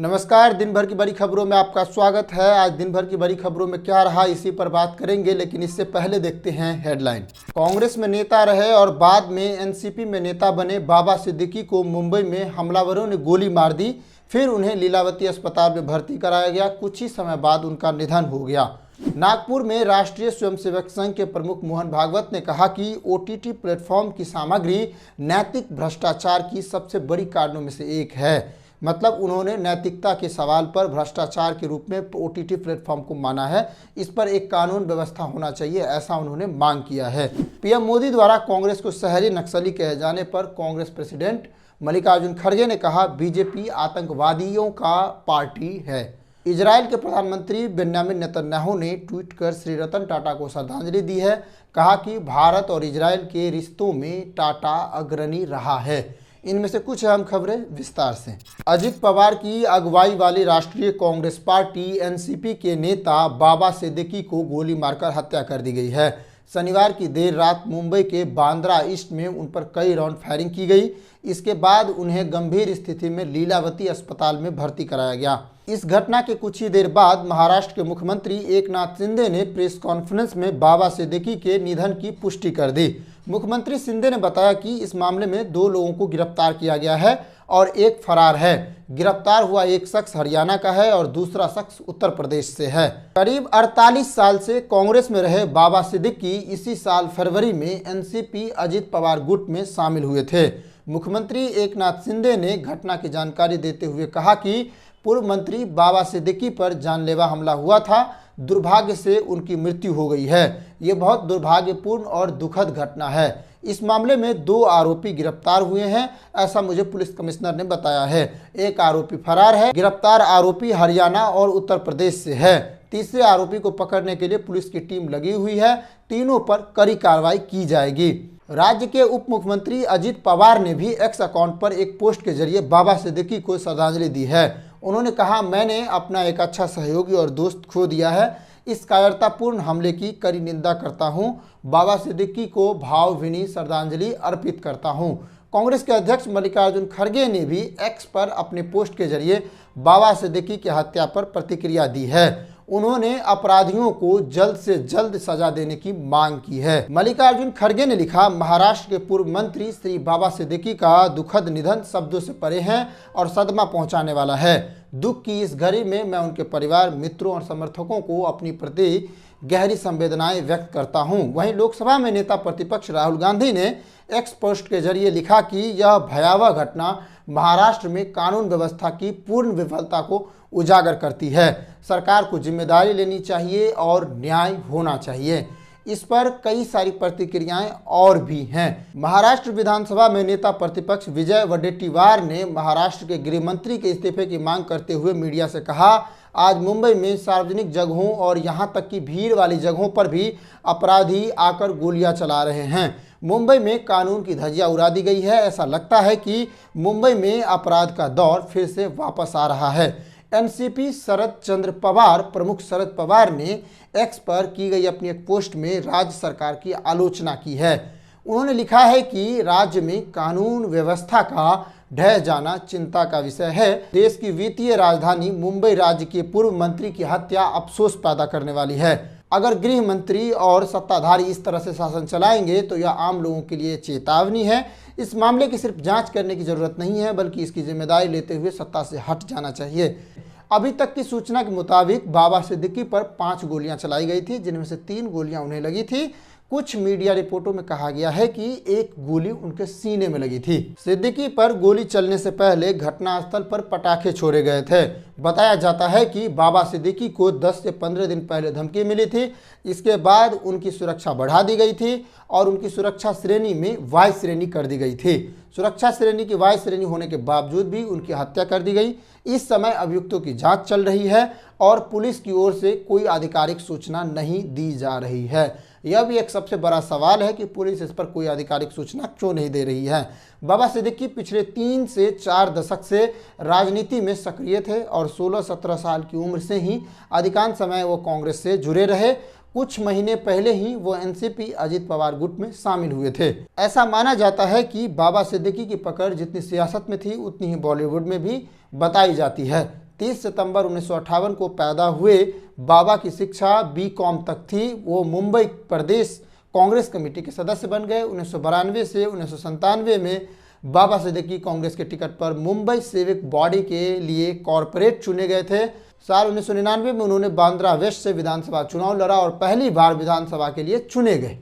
नमस्कार। दिन भर की बड़ी खबरों में आपका स्वागत है। आज दिन भर की बड़ी खबरों में क्या रहा इसी पर बात करेंगे, लेकिन इससे पहले देखते हैं हेडलाइन। कांग्रेस में नेता रहे और बाद में एनसीपी में नेता बने बाबा सिद्दीकी को मुंबई में हमलावरों ने गोली मार दी। फिर उन्हें लीलावती अस्पताल में भर्ती कराया गया। कुछ ही समय बाद उनका निधन हो गया। नागपुर में राष्ट्रीय स्वयंसेवक संघ के प्रमुख मोहन भागवत ने कहा कि ओटीटी प्लेटफॉर्म की सामग्री नैतिक भ्रष्टाचार की सबसे बड़ी कारणों में से एक है। मतलब उन्होंने नैतिकता के सवाल पर भ्रष्टाचार के रूप में ओटीटी प्लेटफॉर्म को माना है। इस पर एक कानून व्यवस्था होना चाहिए, ऐसा उन्होंने मांग किया है। पीएम मोदी द्वारा कांग्रेस को शहरी नक्सली कहे जाने पर कांग्रेस प्रेसिडेंट मल्लिकार्जुन खड़गे ने कहा, बीजेपी आतंकवादियों का पार्टी है। इजराइल के प्रधानमंत्री बेन्यामिन नेतन्याहू ने ट्वीट कर श्री रतन टाटा को श्रद्धांजलि दी है। कहा कि भारत और इजराइल के रिश्तों में टाटा अग्रणी रहा है। इनमें से कुछ अहम खबरें विस्तार से। अजित पवार की अगुवाई वाली राष्ट्रीय कांग्रेस पार्टी एनसीपी के नेता बाबा सिद्दीकी को गोली मारकर हत्या कर दी गई है। शनिवार की देर रात मुंबई के बांद्रा ईस्ट में उन पर कई राउंड फायरिंग की गई। इसके बाद उन्हें गंभीर स्थिति में लीलावती अस्पताल में भर्ती कराया गया। इस घटना के कुछ ही देर बाद महाराष्ट्र के मुख्यमंत्री एकनाथ शिंदे ने प्रेस कॉन्फ्रेंस में बाबा सिद्दीकी के निधन की पुष्टि कर दी। मुख्यमंत्री शिंदे ने बताया कि इस मामले में 2 लोगों को गिरफ्तार किया गया है और एक फरार है। गिरफ्तार हुआ एक शख्स हरियाणा का है और दूसरा शख्स उत्तर प्रदेश से है। करीब 48 साल से कांग्रेस में रहे बाबा सिद्दीकी इसी साल फरवरी में एनसीपी अजित पवार गुट में शामिल हुए थे। मुख्यमंत्री एकनाथ शिंदे ने घटना की जानकारी देते हुए कहा कि पूर्व मंत्री बाबा सिद्दीकी पर जानलेवा हमला हुआ था। दुर्भाग्य से उनकी मृत्यु हो गई है। ये बहुत दुर्भाग्यपूर्ण और दुखद घटना है। इस मामले में 2 आरोपी गिरफ्तार हुए हैं, ऐसा मुझे पुलिस कमिश्नर ने बताया है। एक आरोपी फरार है। गिरफ्तार आरोपी हरियाणा और उत्तर प्रदेश से है। तीसरे आरोपी को पकड़ने के लिए पुलिस की टीम लगी हुई है। तीनों पर कड़ी कार्रवाई की जाएगी। राज्य के उप मुख्यमंत्री अजित पवार ने भी एक्स अकाउंट पर एक पोस्ट के जरिए बाबा सिद्दीकी को श्रद्धांजलि दी है। उन्होंने कहा, मैंने अपना एक अच्छा सहयोगी और दोस्त खो दिया है। इस कायरतापूर्ण हमले की कड़ी निंदा करता हूं। बाबा सिद्दीकी को भावभीनी श्रद्धांजलि अर्पित करता हूं। कांग्रेस के अध्यक्ष मल्लिकार्जुन खड़गे ने भी एक्स पर अपने पोस्ट के जरिए बाबा सिद्दीकी की हत्या पर प्रतिक्रिया दी है। उन्होंने अपराधियों को जल्द से जल्द सजा देने की मांग की है। मल्लिकार्जुन खड़गे ने लिखा, महाराष्ट्र के पूर्व मंत्री श्री बाबा सिद्दीकी का दुखद निधन शब्दों से परे है और सदमा पहुंचाने वाला है। दुख की इस घड़ी में मैं उनके परिवार, मित्रों और समर्थकों को अपनी प्रति गहरी संवेदनाएं व्यक्त करता हूं। वहीं लोकसभा में नेता प्रतिपक्ष राहुल गांधी ने एक्स पोस्ट के जरिए लिखा कि यह भयावह घटना महाराष्ट्र में कानून व्यवस्था की पूर्ण विफलता को उजागर करती है। सरकार को जिम्मेदारी लेनी चाहिए और न्याय होना चाहिए। इस पर कई सारी प्रतिक्रियाएं और भी हैं। महाराष्ट्र विधानसभा में नेता प्रतिपक्ष विजय वडेट्टीवार ने महाराष्ट्र के गृह मंत्री के इस्तीफे की मांग करते हुए मीडिया से कहा, आज मुंबई में सार्वजनिक जगहों और यहां तक कि भीड़ वाली जगहों पर भी अपराधी आकर गोलियां चला रहे हैं। मुंबई में कानून की धज्जियां उड़ा दी गई है। ऐसा लगता है कि मुंबई में अपराध का दौर फिर से वापस आ रहा है। एनसीपी शरद चंद्र पवार प्रमुख शरद पवार ने एक्स पर की गई अपनी एक पोस्ट में राज्य सरकार की आलोचना की है। उन्होंने लिखा है कि राज्य में कानून व्यवस्था का ढह जाना चिंता का विषय है। देश की वित्तीय राजधानी मुंबई राज्य के पूर्व मंत्री की हत्या अफसोस पैदा करने वाली है। अगर गृह मंत्री और सत्ताधारी इस तरह से शासन चलाएंगे तो यह आम लोगों के लिए चेतावनी है। इस मामले की सिर्फ जांच करने की जरूरत नहीं है, बल्कि इसकी जिम्मेदारी लेते हुए सत्ता से हट जाना चाहिए। अभी तक की सूचना के मुताबिक बाबा सिद्दीकी पर 5 गोलियां चलाई गई थी, जिनमें से 3 गोलियां उन्हें लगी थी। कुछ मीडिया रिपोर्टों में कहा गया है कि एक गोली उनके सीने में लगी थी। सिद्दीकी पर गोली चलने से पहले घटनास्थल पर पटाखे छोड़े गए थे। बताया जाता है कि बाबा सिद्दीकी को 10 से 15 दिन पहले धमकी मिली थी। इसके बाद उनकी सुरक्षा बढ़ा दी गई थी और उनकी सुरक्षा श्रेणी में वाई श्रेणी कर दी गई थी। सुरक्षा श्रेणी की वाई श्रेणी होने के बावजूद भी उनकी हत्या कर दी गई। इस समय अभियुक्तों की जांच चल रही है और पुलिस की ओर से कोई आधिकारिक सूचना नहीं दी जा रही है। यह भी एक सबसे बड़ा सवाल है कि पुलिस इस पर कोई आधिकारिक सूचना क्यों नहीं दे रही है। बाबा सिद्दीकी पिछले 3 से 4 दशक से राजनीति में सक्रिय थे और 16-17 साल की उम्र से ही अधिकांश समय वो कांग्रेस से जुड़े रहे। कुछ महीने पहले ही वो एनसीपी अजित पवार गुट में शामिल हुए थे। ऐसा माना जाता है कि बाबा सिद्दीकी की पकड़ जितनी सियासत में थी उतनी ही बॉलीवुड में भी बताई जाती है। 30 सितंबर 1958 को पैदा हुए बाबा की शिक्षा बीकॉम तक थी। वो मुंबई प्रदेश कांग्रेस कमेटी के सदस्य बन गए। 1992 से 1997 में बाबा सिद्दीकी कांग्रेस के टिकट पर मुंबई सिविक बॉडी के लिए कॉरपोरेट चुने गए थे। साल 1999 में उन्होंने बांद्रा वेस्ट से विधानसभा चुनाव लड़ा और पहली बार विधानसभा के लिए चुने गए।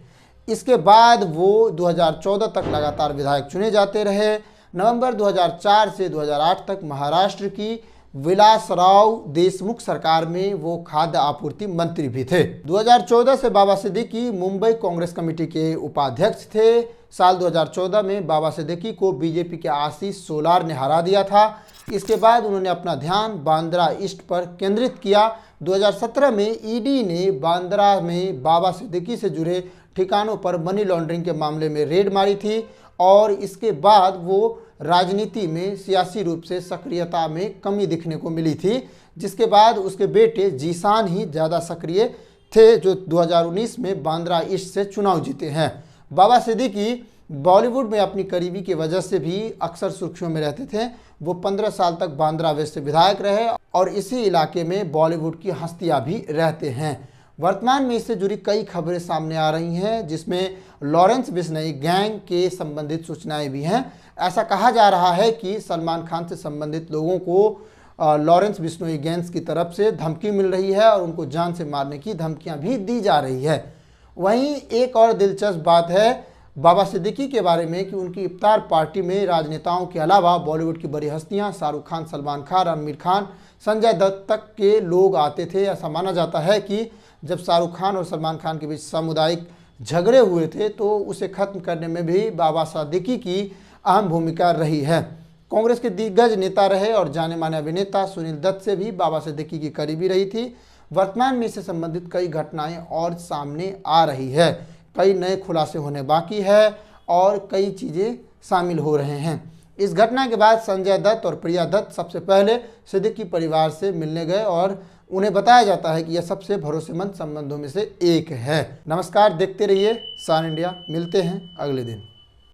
इसके बाद वो 2014 तक लगातार विधायक चुने जाते रहे। नवंबर 2004 से 2008 तक महाराष्ट्र की विलासराव देशमुख सरकार में वो खाद्य आपूर्ति मंत्री भी थे। 2014 से बाबा सिद्दीकी मुंबई कांग्रेस कमेटी के उपाध्यक्ष थे। साल 2014 में बाबा सिद्दीकी को बीजेपी के आशीष सोलार ने हरा दिया था। इसके बाद उन्होंने अपना ध्यान बांद्रा ईस्ट पर केंद्रित किया। 2017 में ईडी ने बांद्रा में बाबा सिद्दीकी से जुड़े ठिकानों पर मनी लॉन्ड्रिंग के मामले में रेड मारी थी और इसके बाद वो राजनीति में सियासी रूप से सक्रियता में कमी दिखने को मिली थी, जिसके बाद उसके बेटे जीशान ही ज़्यादा सक्रिय थे, जो 2019 में बांद्रा ईस्ट से चुनाव जीते हैं। बाबा सिद्दीकी बॉलीवुड में अपनी करीबी की वजह से भी अक्सर सुर्खियों में रहते थे। वो 15 साल तक बांद्रा वेस्ट से विधायक रहे और इसी इलाके में बॉलीवुड की हस्तियां भी रहते हैं। वर्तमान में इससे जुड़ी कई खबरें सामने आ रही हैं, जिसमें लॉरेंस बिश्नोई गैंग के संबंधित सूचनाएं भी हैं। ऐसा कहा जा रहा है कि सलमान खान से संबंधित लोगों को लॉरेंस बिश्नोई गैंग की तरफ से धमकी मिल रही है और उनको जान से मारने की धमकियां भी दी जा रही है। वहीं एक और दिलचस्प बात है बाबा सिद्दीकी के बारे में कि उनकी इफ्तार पार्टी में राजनेताओं के अलावा बॉलीवुड की बड़ी हस्तियां शाहरुख खान, सलमान खान, आमिर खान, संजय दत्त तक के लोग आते थे। ऐसा माना जाता है कि जब शाहरुख खान और सलमान खान के बीच सामुदायिक झगड़े हुए थे तो उसे खत्म करने में भी बाबा सिद्दीकी की अहम भूमिका रही है। कांग्रेस के दिग्गज नेता रहे और जाने माने अभिनेता सुनील दत्त से भी बाबा सिद्दीकी की करीबी रही थी। वर्तमान में इससे संबंधित कई घटनाएं और सामने आ रही है, कई नए खुलासे होने बाकी है और कई चीज़ें शामिल हो रहे हैं। इस घटना के बाद संजय दत्त और प्रिया दत्त सबसे पहले सिद्दीकी परिवार से मिलने गए और उन्हें बताया जाता है कि यह सबसे भरोसेमंद संबंधों में से एक है। नमस्कार, देखते रहिए सान इंडिया। मिलते हैं अगले दिन।